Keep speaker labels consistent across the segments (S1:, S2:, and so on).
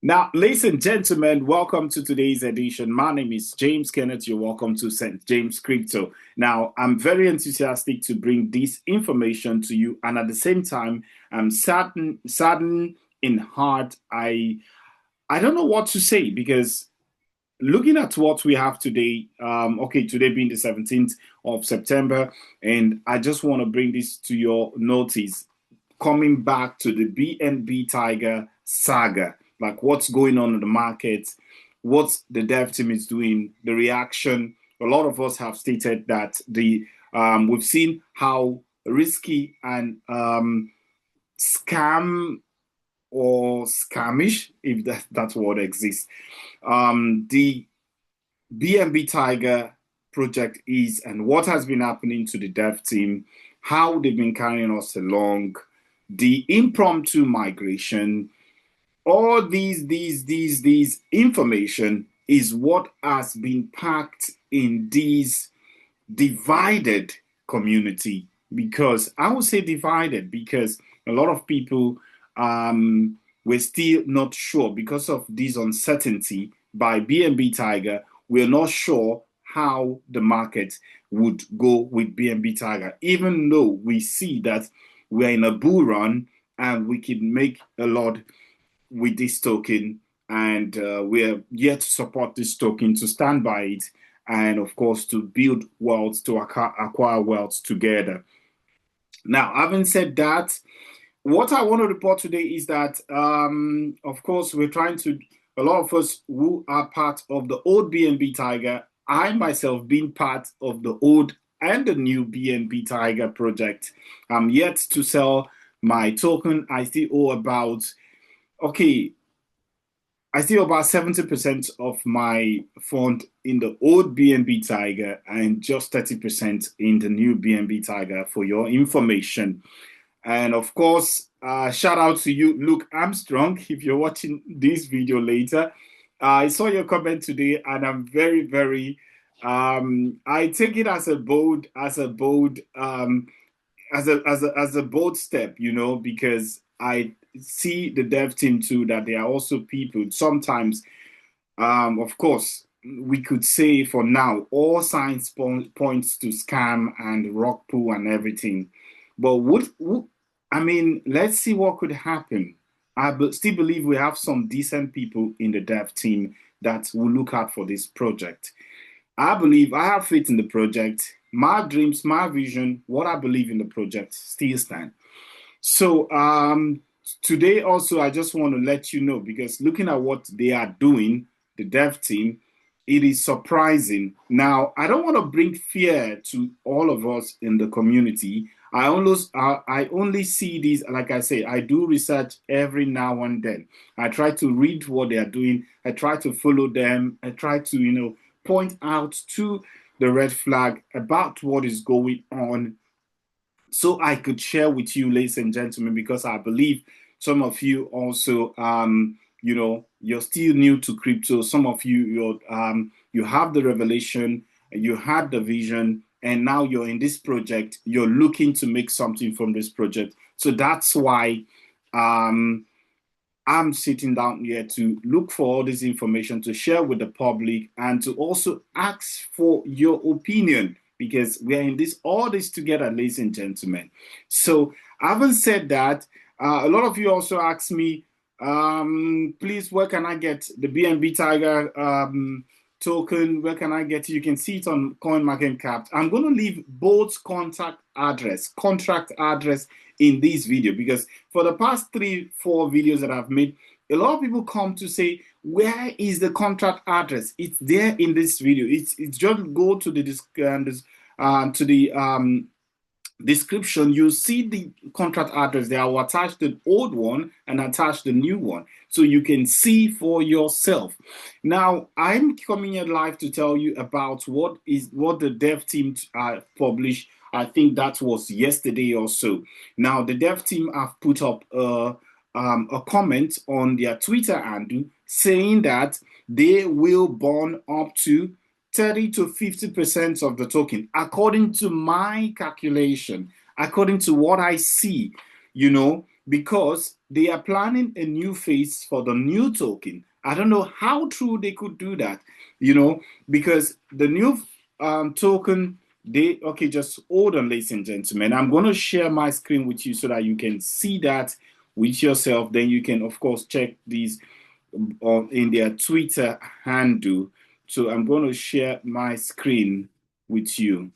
S1: Now, ladies and gentlemen, welcome to today's edition. My name is James Kenneth. You're welcome to St.JamesCrypto. Now, I'm very enthusiastic to bring this information to you, and at the same time, I'm saddened in heart. I don't know what to say because looking at what we have today, today being the 17th of September, and I just want to bring this to your notice. Coming back to the BNB Tiger saga, like what's going on in the market, what the dev team is doing, the reaction. A lot of us have stated that we've seen how risky and scam or scamish, if that word exists, the BNB Tiger project is, and what has been happening to the dev team, how they've been carrying us along, the impromptu migration, all these information is what has been packed in this divided community. Because I would say divided because a lot of people were still not sure because of this uncertainty by BNB Tiger. We're not sure how the market would go with BNB Tiger, even though we see that we're in a bull run and we can make a lot with this token, and we're yet to support this token, to stand by it, and of course to build wealth, to acquire wealth together. Now, having said that, what I want to report today is that, of course, we're trying to, a lot of us who are part of the old BNB Tiger, I myself being part of the old and the new BNB Tiger project, I'm yet to sell my token. I still owe about, I still about 70% of my fund in the old BNB Tiger and just 30% in the new BNB Tiger for your information. And of course, shout out to you, Luke Armstrong, if you're watching this video later. I saw your comment today, and I'm very, very. I take it as a bold step, because I see the dev team too that they are also people. Sometimes, of course, we could say for now all signs points to scam and rock pool and everything. But let's see what could happen. I still believe we have some decent people in the dev team that will look out for this project. I have faith in the project. My dreams, my vision, what I believe in the project still stand. So today also, I just want to let you know, because looking at what they are doing, the dev team, it is surprising. Now, I don't want to bring fear to all of us in the community. I only see these, like I say, I do research every now and then. I try to read what they are doing. I try to follow them. I try to, point out to the red flag about what is going on, so I could share with you, ladies and gentlemen, because I believe some of you also, you're still new to crypto. Some of you, you have the revelation, you had the vision, and now you're in this project. You're looking to make something from this project. So that's why I'm sitting down here to look for all this information to share with the public and to also ask for your opinion, because we are in all this together, ladies and gentlemen. So, having said that, a lot of you also ask me, please, where can I get the BNB Tiger token? Where can I get it? You can see it on CoinMarketCap. I'm going to leave both contract address in this video, because for the past 3-4 videos that I've made, a lot of people come to say, where is the contract address? It's there in this video. It's just go to the description. You see the contract address there. I will attach the old one and attach the new one, so you can see for yourself. Now, I'm coming here live to tell you about what the dev team published. I think that was yesterday or so. Now, the dev team have put up a comment on their Twitter handle saying that they will burn up to 30 to 50% of the token, according to my calculation, according to what I see, because they are planning a new phase for the new token. I don't know how true they could do that, because the new token, okay, just hold on, ladies and gentlemen. I'm going to share my screen with you so that you can see that with yourself. Then you can, of course, check these in their Twitter handle. So I'm going to share my screen with you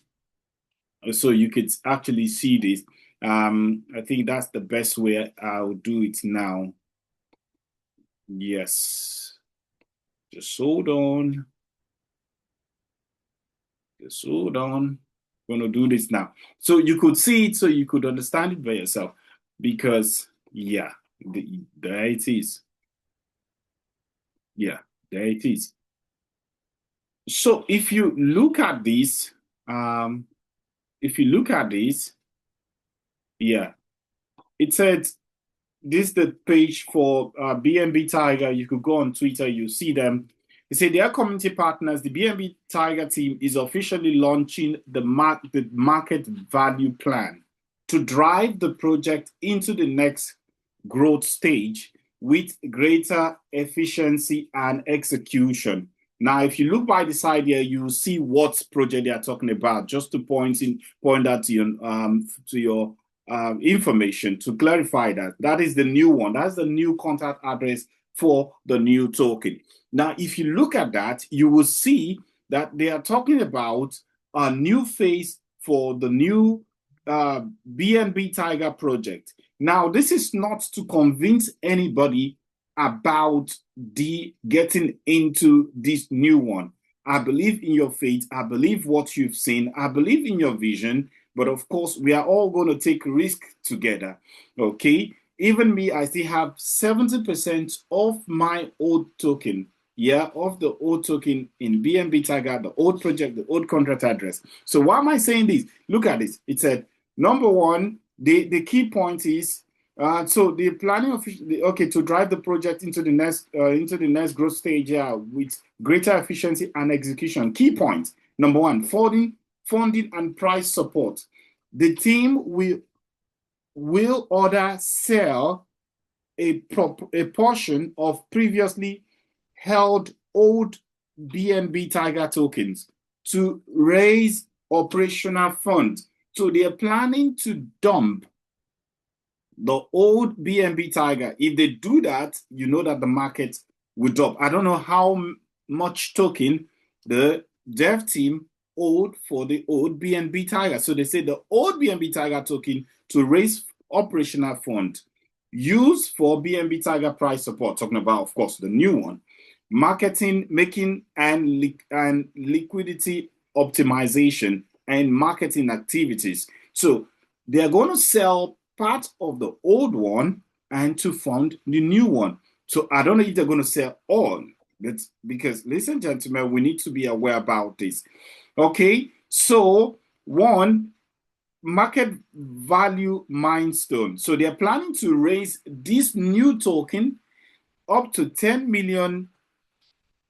S1: so you could actually see this. I think that's the best way I'll do it now. Yes. Just hold on. Just hold on. I'm going to do this now. So you could see it, so you could understand it by yourself. Because, yeah, there it is. Yeah, there it is. So if you look at this, yeah, it said this is the page for BNB Tiger. You could go on Twitter, you see them. They say their community partners, the BNB Tiger team is officially launching the market value plan to drive the project into the next growth stage with greater efficiency and execution. Now, if you look by the side here, you see what project they are talking about. Just to point that to your information to clarify that is the new one. That's the new contact address for the new token. Now, if you look at that, you will see that they are talking about a new phase for the new BNB Tiger project. Now, this is not to convince anybody about getting into this new one. I believe in your faith. I believe what you've seen. I believe in your vision. But of course, we are all going to take risk together. Okay. Even me, I still have 70% of my old token. Yeah, of the old token in BNB Tiger, the old project, the old contract address. So why am I saying this? Look at this. It said, number one, the key point is so the planning of to drive the project into the next growth stage with greater efficiency and execution. Key point number one: funding and price support. The team will order sell a portion of previously held old BNB Tiger tokens to raise operational funds. So they are planning to dump the old BNB Tiger. If they do that, you know that the market will drop. I don't know how much token the dev team owed for the old BNB Tiger. So they say the old BNB Tiger token to raise operational fund used for BNB Tiger price support. Talking about, of course, the new one, marketing, making, and liquidity optimization and marketing activities. So they are going to sell part of the old one and to fund the new one. So I don't know if they're going to sell all. That's because, ladies and gentlemen, we need to be aware about this. Okay, so one, market value milestone. So they're planning to raise this new token up to $10 million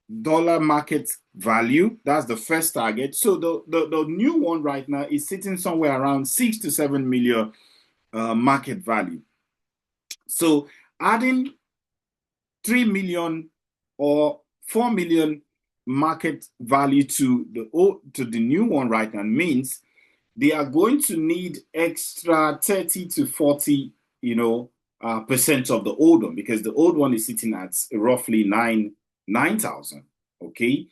S1: market value. That's the first target. So the new one right now is sitting somewhere around 6 to 7 million market value. So adding 3 million or 4 million market value to the new one right now means they are going to need extra 30 to 40 percent of the old one, because the old one is sitting at roughly 9,000. Okay,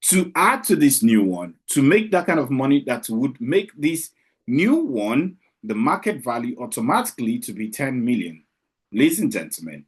S1: to add to this new one, to make that kind of money, that would make this new one the market value automatically to be 10 million, ladies and gentlemen.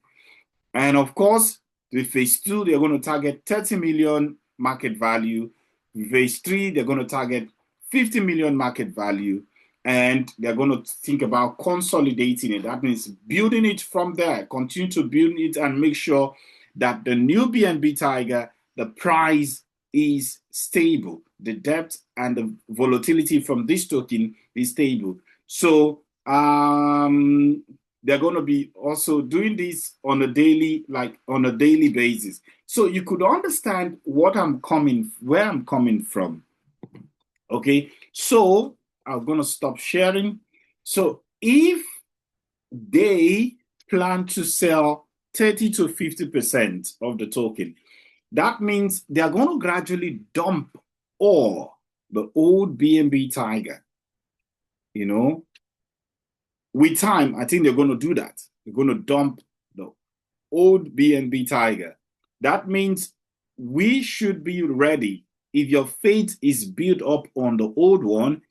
S1: And of course, with phase 2, they're going to target 30 million market value. With phase 3, they're going to target 50 million market value. And they're going to think about consolidating it. That means building it from there, continue to build it and make sure that the new BNB Tiger, the price is stable. The depth and the volatility from this token is stable. So they're going to be also doing this on a daily basis. So you could understand where I'm coming from. Okay, so I'm going to stop sharing. So if they plan to sell 30 to 50% of the token. That means they are going to gradually dump all the old BNB Tiger. You know, with time, I think they're going to do that. They're going to dump the old BNB Tiger. That means we should be ready. If your faith is built up on the old one,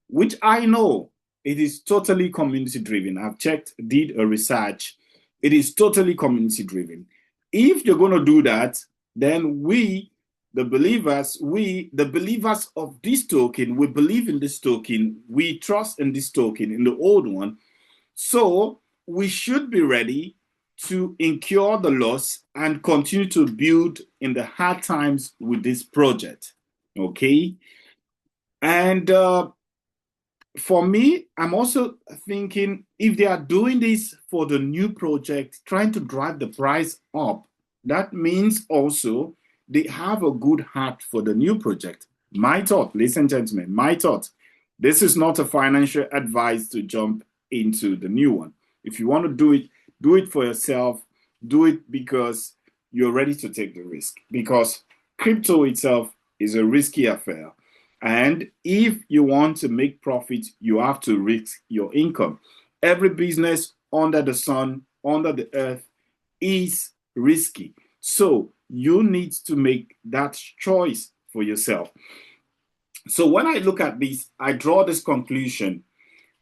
S1: which I know it is totally community driven. I've checked, did a research. It is totally community driven. If you're going to do that, then we, the believers of this token, we believe in this token, we trust in this token, in the old one. So we should be ready to incur the loss and continue to build in the hard times with this project. Okay. And for me, I'm also thinking if they are doing this for the new project, trying to drive the price up, that means also they have a good heart for the new project. My thought, ladies and gentlemen, my thought, this is not a financial advice to jump into the new one. If you want to do it for yourself, do it because you're ready to take the risk. Because crypto itself is a risky affair. And if you want to make profit, you have to risk your income. Every business under the sun, under the earth is risky. So you need to make that choice for yourself. So when I look at this, I draw this conclusion.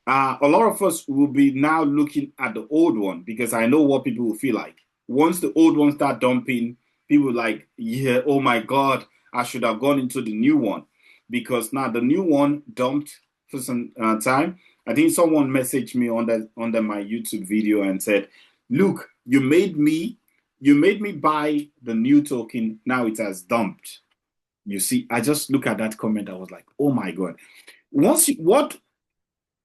S1: A lot of us will be now looking at the old one because I know what people will feel like. Once the old one start dumping, people like, yeah, oh my God, I should have gone into the new one. Because now the new one dumped for some time. I think someone messaged me under my YouTube video and said, "Look, you made me buy the new token. Now it has dumped." You see, I just look at that comment. I was like, "Oh my God!"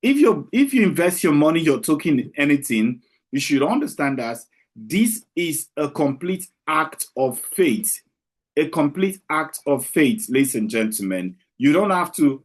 S1: If you invest your money, your token in anything, you should understand that this is a complete act of faith. A complete act of faith, ladies and gentlemen. You don't have to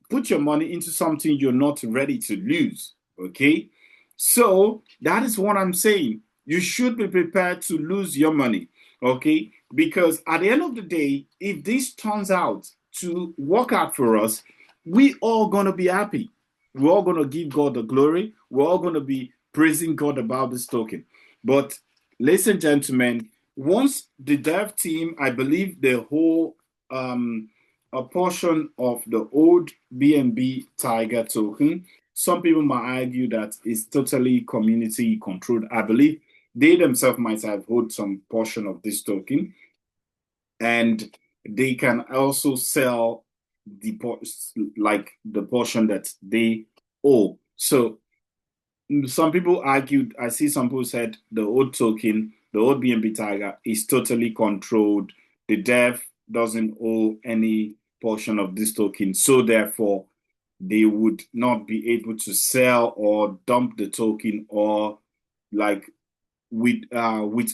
S1: put your money into something you're not ready to lose. Okay. So that is what I'm saying. You should be prepared to lose your money. Okay. Because at the end of the day, if this turns out to work out for us, we all going to be happy. We're all going to give God the glory. We're all going to be praising God about this token. But ladies and gentlemen, once the dev team, I believe the whole a portion of the old BNB Tiger token, some people might argue that it's totally community controlled. I believe they themselves might have hold some portion of this token, and they can also sell the portion that they owe. So some people argued, I see some people said the old token, the old BNB Tiger is totally controlled. The dev doesn't owe any portion of this token. So therefore, they would not be able to sell or dump the token or like with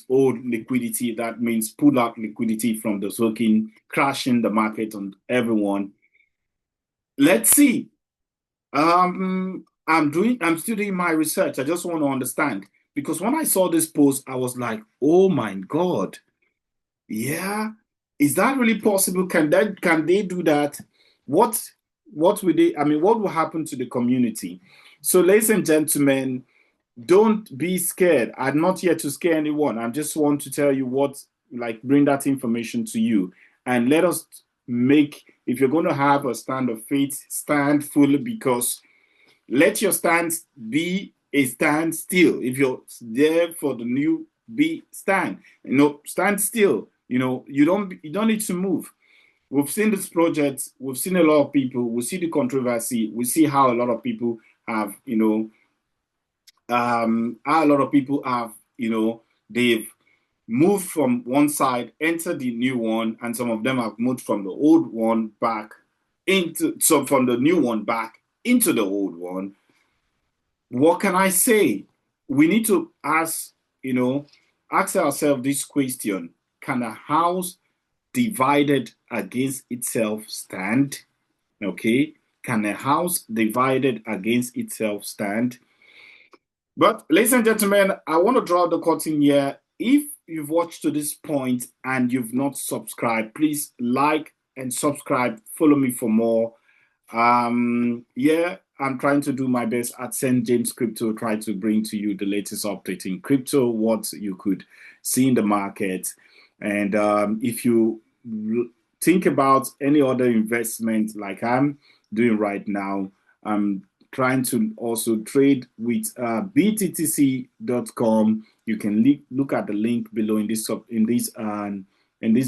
S1: old liquidity. That means pull out liquidity from the token, crashing the market on everyone. Let's see. I'm still doing my research. I just want to understand because when I saw this post, I was like, oh my God. Yeah. Is that really possible? Can they do that? What will they, I mean, what will happen to the community? So, ladies and gentlemen, don't be scared. I'm not here to scare anyone. I just want to tell you bring that information to you. And let us if you're going to have a stand of faith, stand fully because let your stance be a stand still. If you're there for the new, stand. Stand still. You don't need to move. We've seen this project. We've seen a lot of people. We see the controversy. We see how a lot of people have, they've moved from one side, entered the new one, and some of them have moved from the old one back from the new one back into the old one. What can I say? We need to ask ourselves this question: can a house divided against itself stand? Okay. Can a house divided against itself stand? But ladies and gentlemen, I want to draw the curtain here. If you've watched to this point and you've not subscribed, please like and subscribe. Follow me for more. Yeah, I'm trying to do my best at St.JamesCrypto, try to bring to you the latest update in crypto, what you could see in the market. And if you think about any other investment like I'm doing right now, I'm trying to also trade with bttc.com. You can look at the link below in this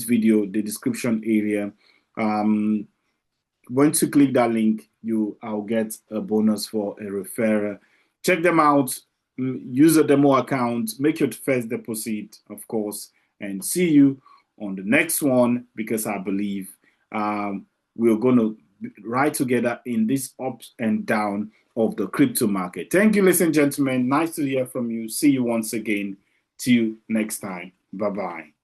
S1: video, the description area. Once you click that link, I'll get a bonus for a referral. Check them out. Use a demo account. Make your first deposit, of course, and see you on the next one, because I believe we're going to ride together in this up and down of the crypto market. Thank you, ladies and gentlemen. Nice to hear from you. See you once again. Till next time. Bye-bye.